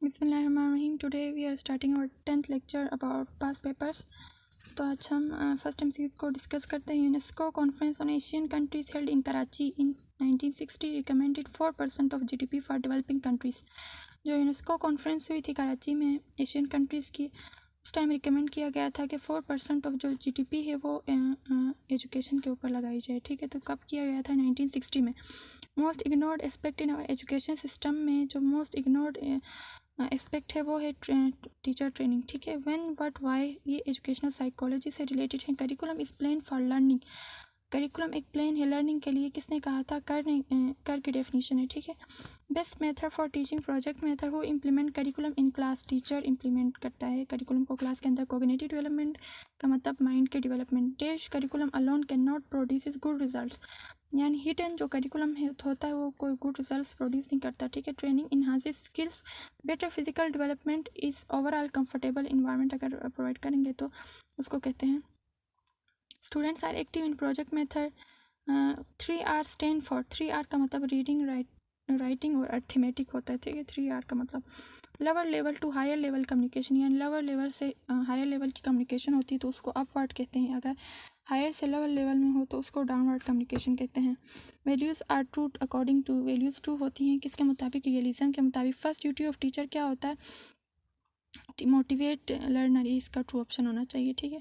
बिस्मिल्लाहिर्रहमानिर्रहीम। Today we are starting our 10th lecture about past papers. तो आज हम फर्स्ट एमसीक्यू को डिस्कस करते हैं। UNESCO conference on Asian countries held in Karachi in 1960 recommended 4% of GDP for developing countries. जो UNESCO conference हुई थी कराची में एशियन कंट्रीज़ की, उस टाइम रिकमेंड किया गया था कि 4% ऑफ जो जीडीपी है वो एजुकेशन के ऊपर लगाई जाए। ठीक है, तो कब किया गया था? 1960 में। Most ignored aspect in our education system में जो मोस्ट इग्नोर्ड एस्पेक्ट है वो है टीचर ट्रेनिंग। ठीक है, व्हेन बट वाई ये एजुकेशनल साइकोलॉजी से रिलेटेड है। Curriculum is plan for learning. Curriculum एक प्लान है लर्निंग के लिए। किसने कहा था? कर की डेफिनेशन है। ठीक है, best method for teaching project method वो implement curriculum in class. Teacher implement करता है करिकुलम को क्लास के अंदर। कोग्निटिव डेवलपमेंट का मतलब माइंड के development. Dash curriculum alone can not produce good results, यानी हिडन जो करिकुलम होता है वो कोई गुड रिजल्ट्स प्रोड्यूस नहीं करता। ठीक है, training enhances skills. Better physical development is overall comfortable environment अगर प्रोवाइड करेंगे तो उसको कहते हैं। Students are active in project method. 3R stand for, 3R का मतलब रीडिंग, राइटिंग और अर्थमेटिक होता है। ठीक है, 3R का मतलब lower level to higher level communication, यानी लोअर लेवल से हायर लेवल की कम्युनिकेशन होती है तो उसको अपवर्ड कहते हैं। अगर हायर से लोअर लेवल में हो तो उसको डाउनवर्ड कम्युनिकेशन कहते हैं। Values are true according to, values true होती हैं किसके मुताबिक? रियलिज्म के मुताबिक। फर्स्ट ड्यूटी ऑफ टीचर क्या होता है? मोटिवेट लर्नर, ये इसका ट्रू ऑप्शन होना चाहिए। ठीक है,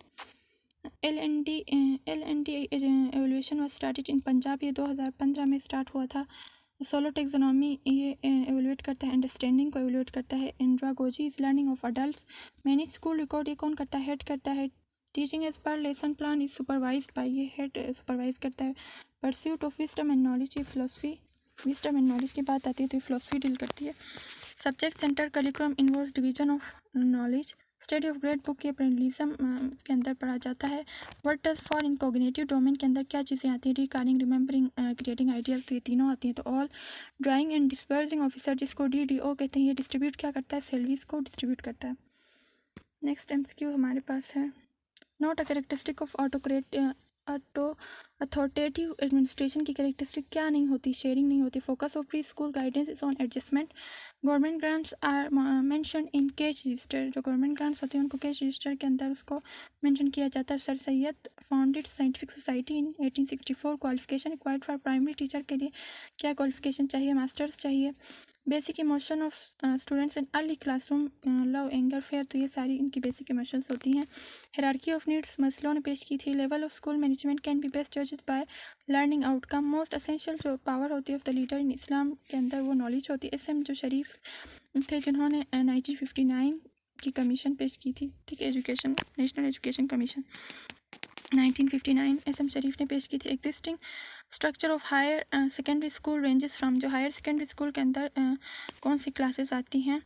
LND evolution was started in Punjab, ये 2015 में स्टार्ट हुआ था। सोलो टेक्सोनॉमी ये एवोल्यूट करता है अंडरस्टैंडिंग को एवोल्यूट करता है। Andragogy is learning of adults. Manage school record ये कौन करता है? हेड करता है। Teaching as per lesson plan is supervise by, ये हेड सुपरवाइज करता है। Pursuit of wisdom and knowledge, ये फिलोसफी, विजडम एंड नॉलेज की बात आती है तो ये फिलोसफी डील करती है। Subject centre curriculum involves division of knowledge. Study of grade book ये पैरेललिज्म के अंदर पढ़ा जाता है। Word does for in cognitive domain के अंदर क्या चीज़ें आती हैं? रिकॉलिंग, रिमेंबरिंग, क्रिएटिंग आइडियाज़, तो ये तीनों आती हैं। तो all drawing and dispersing officer जिसको DDO कहते हैं, ये डिस्ट्रीब्यूट क्या करता है? सैलरीज को डिस्ट्रीब्यूट करता है। नेक्स्ट MCQ हमारे पास है। Not a characteristic of authoritative administration की कैरेक्टरिस्टिक क्या नहीं होती? शेयरिंग नहीं होती। Focus of pre school guidance is on adjustment. Government grants are mention in cash register, जो गवर्नमेंट ग्रांट्स होते हैं उनको कैश रजिस्टर के अंदर उसको मेंशन किया जाता है। Sir Syed founded scientific society in 1864। Qualification required for primary teacher के लिए क्या क्वालिफिकेशन चाहिए? मास्टर्स चाहिए। Basic emotion of students in early classroom, love, anger, fair, तो ये सारी इनकी बेसिक इमोशंस होती हैं। हायरार्की ऑफ नीड्स मसलों ने पेश की थी। Level of school management can be best judged by learning outcome. Most essential जो पावर होती है of the leader in Islam के अंदर वो नॉलेज होती है। SM जो शरीफ थे जिन्होंने 1959 की कमीशन पेश की थी। ठीक है, education, national education commission 1959 SM Sharif ने पेश की थी। Existing structure of higher secondary school ranges from, जो हायर सेकेंडरी स्कूल के अंदर कौन सी क्लासेस आती हैं?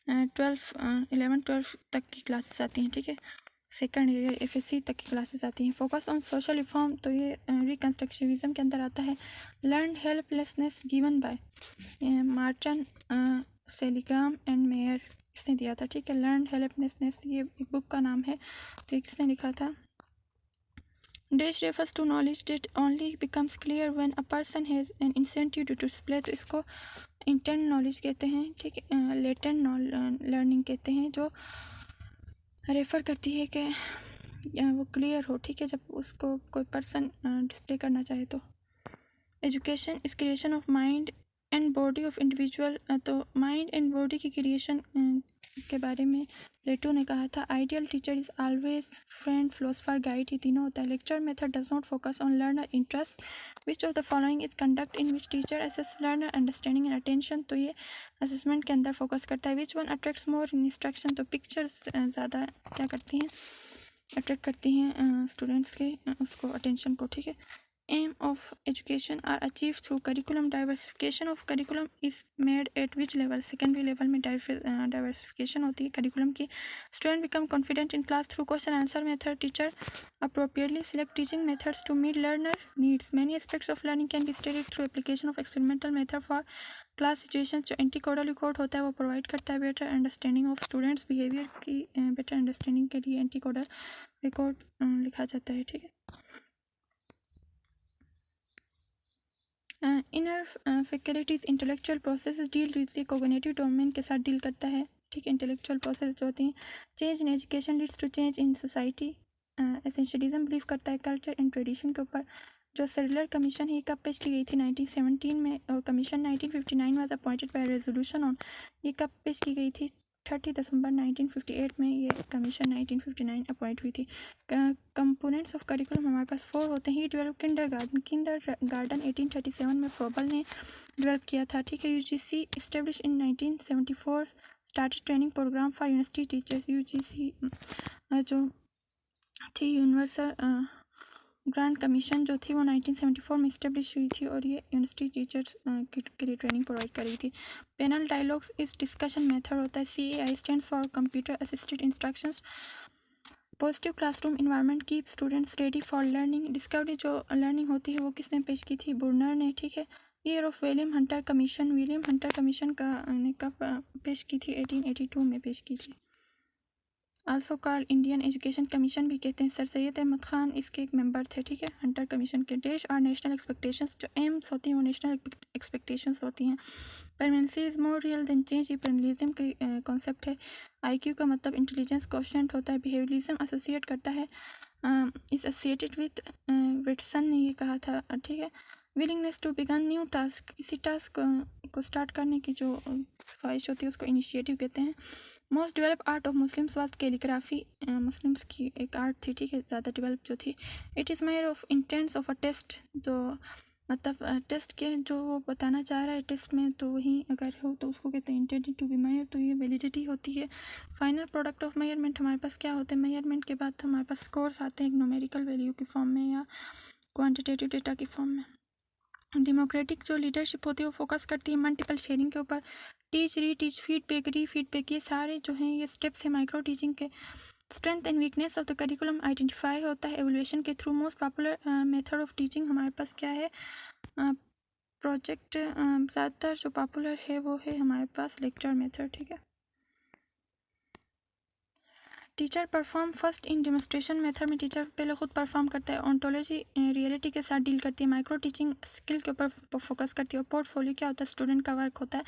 11-12 तक की क्लासेस आती हैं। ठीक है, सेकेंड ईयर FSC तक की क्लासेस आती हैं। फोकस ऑन सोशल रिफॉर्म, तो ये रिकन्स्ट्रक्टिविज्म के अंदर आता है। Learn helplessness given by Martin Seligman and Maier, इसने दिया था। ठीक है, लर्न हेल्पलेसनेस ये एक बुक का नाम है, तो किसने लिखा था? Dash refers to knowledge that only becomes clear when a person has an incentive to display, तो इसको इंटेंट नॉलेज कहते हैं। ठीक है, लेटेंट लर्निंग कहते हैं, जो रेफ़र करती है कि वो क्लियर हो। ठीक है, जब उसको कोई पर्सन डिस्प्ले करना चाहे तो। Education is creation of mind and body of individual, तो माइंड एंड बॉडी की क्रिएशन के बारे में प्लेटो ने कहा था। Ideal teacher is always friend, philosopher, guide, ये तीनों होता है। Lecture method does not focus on learner interest. Which of the following is conduct in which teacher assess learner understanding and attention, तो ये असेसमेंट के अंदर फोकस करता है। Which one attracts more in instruction, तो पिक्चर्स ज़्यादा क्या करती हैं? अट्रैक्ट करती हैं स्टूडेंट्स के उसको, अटेंशन को। ठीक है, aim of education are achieved through curriculum diversification of curriculum is made at which level? secondary level में diversification होती है curriculum की। student become confident in class through question answer method. teacher appropriately select teaching methods to meet learner needs. many aspects of learning can be studied through application of experimental method for class situations. जो anti-codal record होता है वो provide करता है better understanding of students behavior की better understanding के लिए anti-codal record लिखा जाता है। ठीक है, inner faculties intellectual process deal with cognitive domain के साथ डील करता है। ठीक है। इंटेलेक्चुअल प्रोसेस जो होती हैं, change in education leads to change in society. Essentialism believe करता है कल्चर एंड ट्रेडिशन के ऊपर। जो सेडलर कमीशन है कब पेश की गई थी 1917 में, और commission 1959 was appointed by resolution on. ये कब पेश की गई थी 30 दिसंबर 1958 में ये कमीशन 1959 अपॉइंट हुई थी। कंपोनेंट्स ऑफ करिकुलम हमारे पास 4 होते हैं। डेवलप किंडरगार्टन 1837 में फ्रोबल ने डेवलप किया था, ठीक है। UGC establish in 1974 started training program for university teachers. UGC जो थी यूनिवर्सल ग्रांट कमीशन जो थी वो 1974 में इस्टेब्लिश हुई थी और ये यूनिवर्सिटी टीचर्स के लिए ट्रेनिंग प्रोवाइड कर रही थी। पैनल डायलॉग्स इस डिस्कशन मेथड होता है। CAI stands for computer assisted instructions. Positive classroom environment keep students ready for learning. Discovery जो लर्निंग होती है वो किसने पेश की थी, बुर्नर ने, ठीक है। Year of William Hunter commission, William Hunter commission का ने कब पेश की थी, 1882 में पेश की थी। Also called Indian education commission भी कहते हैं। सर सैयद अहमद खान इसके एक मेंबर थे, ठीक है, हंटर कमीशन के। देश और नेशनल एक्सपेक्टेशंस, जो एम्स होती हैं वो नेशनल एक्सपेक्टेशंस होती हैं। Permanency is more real than change, ये परमानेंटिज्म का कॉन्सेप्ट है। IQ का मतलब इंटेलिजेंस क्वोशिएंट होता है। बिहेवियरलिज्म एसोसिएट करता है, इज एसोसिएटेड विद, विटसन ने ये कहा था, ठीक है। Willingness to begin new task, किसी टास्क को स्टार्ट करने की जो ख्वाहिश होती है उसको इनिशिएटिव कहते हैं। Most develop art of Muslims was calligraphy, Muslims की एक आर्ट थी, ठीक है, ज़्यादा डेवलप जो थी। It is mayor of intents of a test, जो मतलब टेस्ट के जो वो बताना चाह रहा है टेस्ट में, तो वही अगर हो तो उसको कहते हैं इंटेंडेड टू बी मेयर, तो ये वैलिडिटी होती है। फाइनल प्रोडक्ट ऑफ मेयरमेंट हमारे पास क्या होते हैं, मेयरमेंट के बाद हमारे पास स्कोर्स आते हैं न्यूमेरिकल वैल्यू की फॉर्म में या क्वान्टिटेटिव डेटा की फॉर्म में। डेमोक्रेटिक जो लीडरशिप होती है वो फोकस करती है मल्टीपल शेयरिंग के ऊपर। टीच, रीटीच, फीडबैक, ये सारे जो हैं ये स्टेप्स हैं माइक्रो टीचिंग के। Strength and weakness of the curriculum identify होता है एवोल्यूशन के through. Most popular method of teaching हमारे पास क्या है, प्रोजेक्ट। ज़्यादातर जो पॉपुलर है वो है हमारे पास लेक्चर मेथड, ठीक है। Teacher perform first in demonstration method में टीचर पहले खुद परफॉर्म करता है। ऑन्टोलॉजी रियलिटी के साथ डील करती है। माइक्रो टीचिंग स्किल के ऊपर फोकस करती है। और पोर्टफोलियो क्या होता है, स्टूडेंट का वर्क होता है।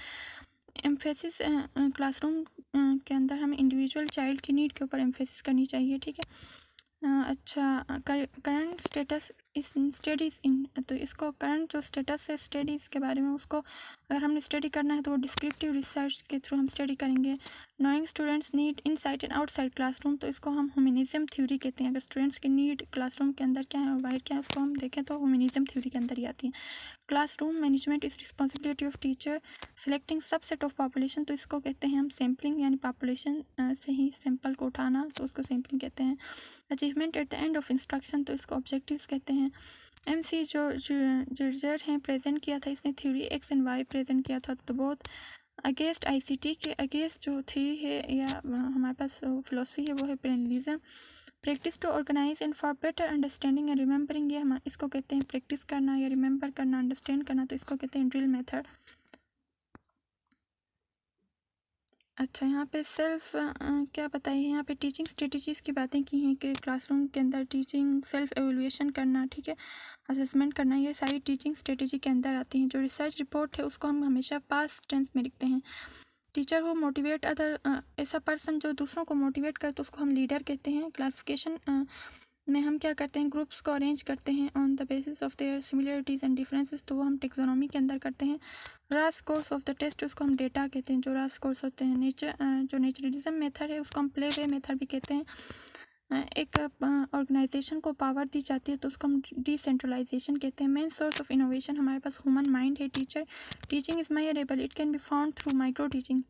एम्फेसिस क्लासरूम के अंदर हमें इंडिविजुअल चाइल्ड की नीड के ऊपर एम्फेसिस करनी चाहिए, ठीक है। अच्छा, करंट स्टेटस इस स्टडीज़ इन, तो इसको करंट जो स्टेटस है स्टडीज़ के बारे में उसको अगर हमने स्टडी करना है तो वो डिस्क्रिप्टिव रिसर्च के थ्रू हम स्टडी करेंगे। Knowing students need inside and outside classroom, तो इसको हम ह्यूमनिज्म थ्योरी कहते हैं। अगर स्टूडेंट्स की नीड क्लासरूम के अंदर क्या है और बाहर क्या है उसको हम देखें तो ह्यूमनिज्म थ्योरी के अंदर ही आती है। Classroom management is responsibility of teacher. Selecting subset of population, तो इसको कहते हैं हम सैम्पलिंग, यानी पॉपुलेशन से ही सैंपल को उठाना, तो उसको सैम्पलिंग कहते हैं। Achievement at the end of instruction, तो इसको ऑब्जेक्टिव्स कहते हैं। MC जो जर्जर हैं प्रेजेंट किया था इसने theory X and Y present किया था। तो बहुत अगेंस्ट ICT के अगेंस्ट जो थ्योरी है या हमारे पास फिलोसफी है वो है parallelism. Practice to organise and for better understanding and remembering, ये हम इसको कहते हैं प्रैक्टिस करना या रिमेंबर करना, अंडरस्टैंड करना, तो इसको कहते हैं ड्रिल मेथड। अच्छा, यहाँ पे सेल्फ क्या बताइए, यहाँ पे टीचिंग स्ट्रेटजीज़ की बातें की हैं कि क्लासरूम के अंदर टीचिंग, सेल्फ एवेल्यूएशन करना, ठीक है, असेसमेंट करना, ये सारी टीचिंग स्ट्रेटजी के अंदर आती हैं। जो रिसर्च रिपोर्ट है उसको हम हमेशा पास्ट टेंस में लिखते हैं। टीचर वो मोटिवेट अदर, ऐसा पर्सन जो दूसरों को मोटिवेट करे तो उसको हम लीडर कहते हैं। क्लासिफिकेशन में हम क्या करते हैं, ग्रुप्स को अरेंज करते हैं on the basis of their similarities and differences, तो वो हम टेक्सोनॉमी के अंदर करते हैं। रास कोर्स ऑफ द टेस्ट, उसको हम डेटा कहते हैं। जो रास कोर्स होते हैं, जो नेचुरलिज्म मेथड है उसको हम प्ले वे मेथड भी कहते हैं। एक ऑर्गेनाइजेशन को पावर दी जाती है तो उसको हम डिसेंट्रलाइजेशन कहते हैं। मेन सोर्स ऑफ इनोवेशन हमारे पास ह्यूमन माइंड है। Teaching is measurable, it can be found through micro teaching.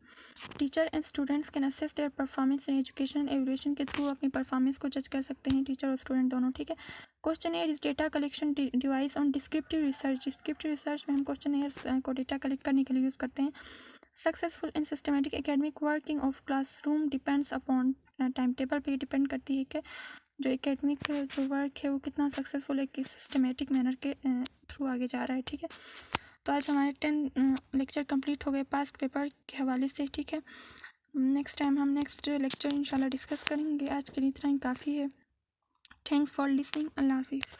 Teacher and students can assess their performance in education and evolution के थ्रू अपनी परफॉर्मेंस को जज कर सकते हैं टीचर और स्टूडेंट दोनों, ठीक है। Questionnaire is data collection device on descriptive research. Descriptive research में हम क्वेश्चनएयर्स को डेटा कलेक्ट करने के लिए यूज़ करते हैं। Successful and systematic academic working of classroom depends upon, time table पे डिपेंड करती है कि जो एकेडमिक जो वर्क है वो कितना सक्सेसफुल है, कि सिस्टमेटिक मैनर के थ्रू आगे जा रहा है, ठीक है। तो आज हमारे 10 लेक्चर कंप्लीट हो गए पास्ट पेपर के हवाले से, ठीक है। नेक्स्ट टाइम हम नेक्स्ट लेक्चर इंशाल्लाह डिस्कस करेंगे। आज के लिए इतना ही काफ़ी है। Thanks for listening. अल्लाह हाफिज़।